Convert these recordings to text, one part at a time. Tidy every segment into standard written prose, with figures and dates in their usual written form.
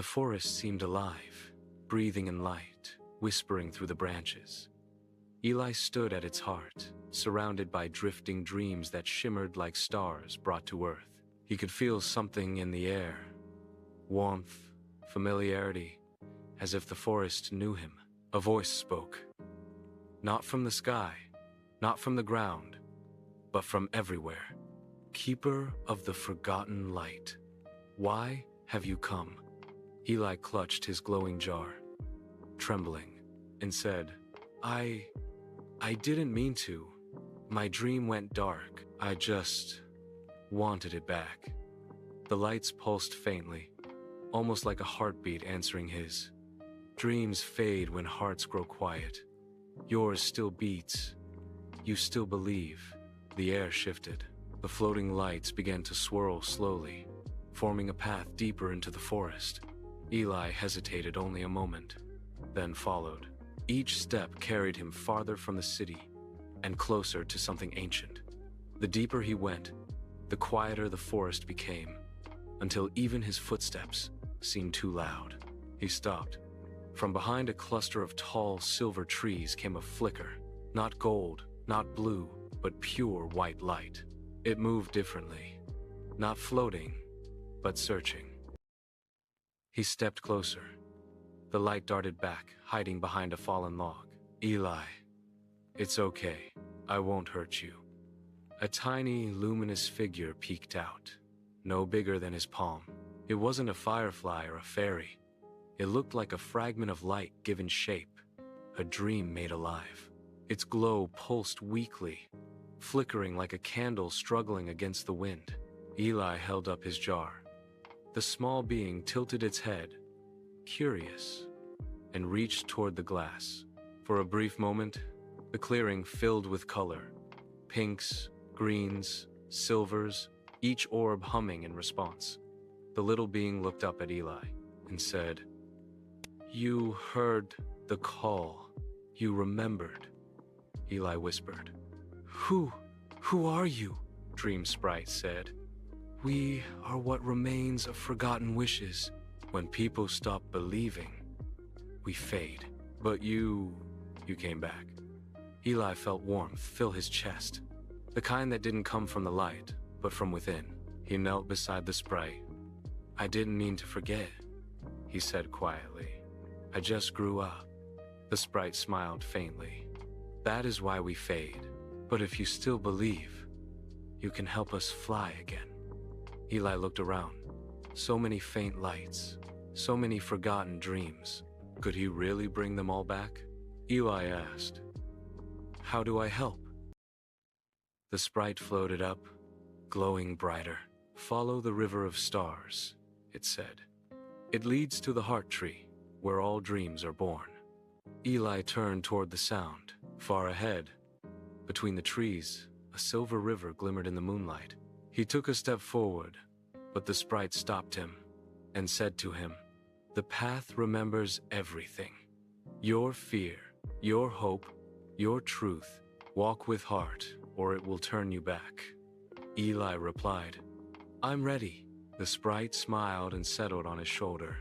The forest seemed alive, breathing in light, whispering through the branches. Eli stood at its heart, surrounded by drifting dreams that shimmered like stars brought to earth. He could feel something in the air, warmth, familiarity, as if the forest knew him. A voice spoke, not from the sky, not from the ground, but from everywhere. Keeper of the forgotten light, why have you come? Eli clutched his glowing jar, trembling, and said, I didn't mean to. My dream went dark. I just wanted it back. The lights pulsed faintly, almost like a heartbeat answering his. Dreams fade when hearts grow quiet. Yours still beats. You still believe. The air shifted. The floating lights began to swirl slowly, forming a path deeper into the forest. Eli hesitated only a moment, then followed. Each step carried him farther from the city and closer to something ancient. The deeper he went, the quieter the forest became, until even his footsteps seemed too loud. He stopped. From behind a cluster of tall silver trees came a flicker, not gold, not blue, but pure white light. It moved differently, not floating, but searching. He stepped closer. The light darted back, hiding behind a fallen log. Eli, it's okay. I won't hurt you. A tiny, luminous figure peeked out, no bigger than his palm. It wasn't a firefly or a fairy. It looked like a fragment of light given shape, a dream made alive. Its glow pulsed weakly, flickering like a candle struggling against the wind. Eli held up his jar. The small being tilted its head, curious, and reached toward the glass. For a brief moment, the clearing filled with color. Pinks, greens, silvers, each orb humming in response. The little being looked up at Eli and said, You heard the call. You remembered. Eli whispered. Who are you? Dream Sprite said. We are what remains of forgotten wishes. When people stop believing, we fade. But you came back. Eli felt warmth fill his chest, the kind that didn't come from the light, but from within. He knelt beside the sprite. I didn't mean to forget, he said quietly. I just grew up. The sprite smiled faintly. That is why we fade. But if you still believe, you can help us fly again. Eli looked around. So many faint lights, so many forgotten dreams. Could he really bring them all back? Eli asked, How do I help? The sprite floated up, glowing brighter. Follow the river of stars, it said. It leads to the heart tree, where all dreams are born. Eli turned toward the sound. Far ahead, between the trees, a silver river glimmered in the moonlight. He took a step forward, but the sprite stopped him and said to him, The path remembers everything. Your fear, your hope, your truth. Walk with heart, or it will turn you back. Eli replied, I'm ready. The sprite smiled and settled on his shoulder,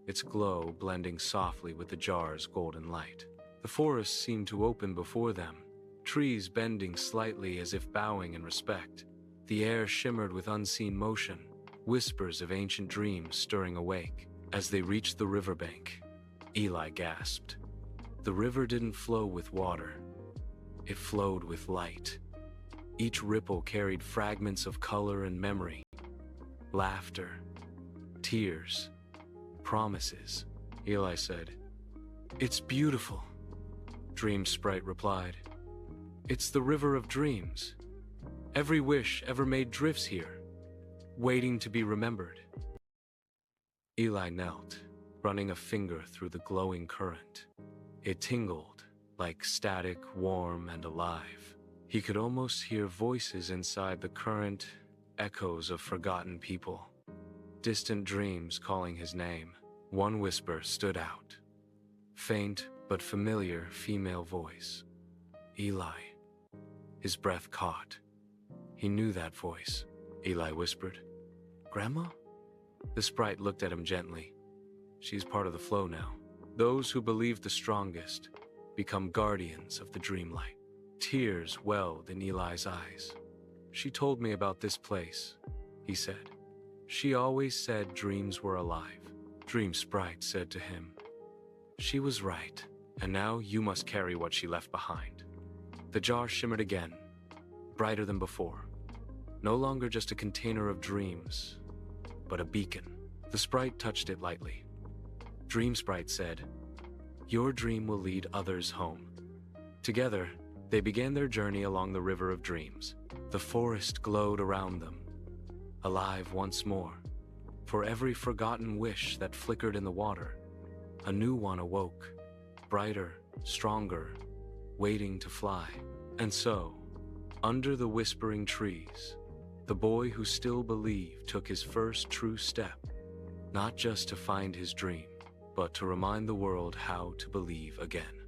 its glow blending softly with the jar's golden light. The forest seemed to open before them, trees bending slightly as if bowing in respect. The air shimmered with unseen motion, whispers of ancient dreams stirring awake. As they reached the riverbank, Eli gasped. The river didn't flow with water. It flowed with light. Each ripple carried fragments of color and memory. Laughter, tears, promises. Eli said, It's beautiful. Dream Sprite replied, It's the river of dreams. Every wish ever made drifts here, waiting to be remembered. Eli knelt, running a finger through the glowing current. It tingled, like static, warm, and alive. He could almost hear voices inside the current, echoes of forgotten people, distant dreams calling his name. One whisper stood out, faint but familiar female voice. Eli. His breath caught. He knew that voice. Eli whispered, Grandma? The sprite looked at him gently. She's part of the flow now. Those who believe the strongest become guardians of the dreamlight. Tears welled in Eli's eyes. She told me about this place, he said. She always said dreams were alive. Dream Sprite said to him, she was right, and now you must carry what she left behind. The jar shimmered again, brighter than before. No longer just a container of dreams, but a beacon. The sprite touched it lightly. Dream Sprite said, your dream will lead others home. Together, they began their journey along the river of dreams. The forest glowed around them, alive once more. For every forgotten wish that flickered in the water, a new one awoke, brighter, stronger, waiting to fly. And so, under the whispering trees, the boy who still believed took his first true step, not just to find his dream, but to remind the world how to believe again.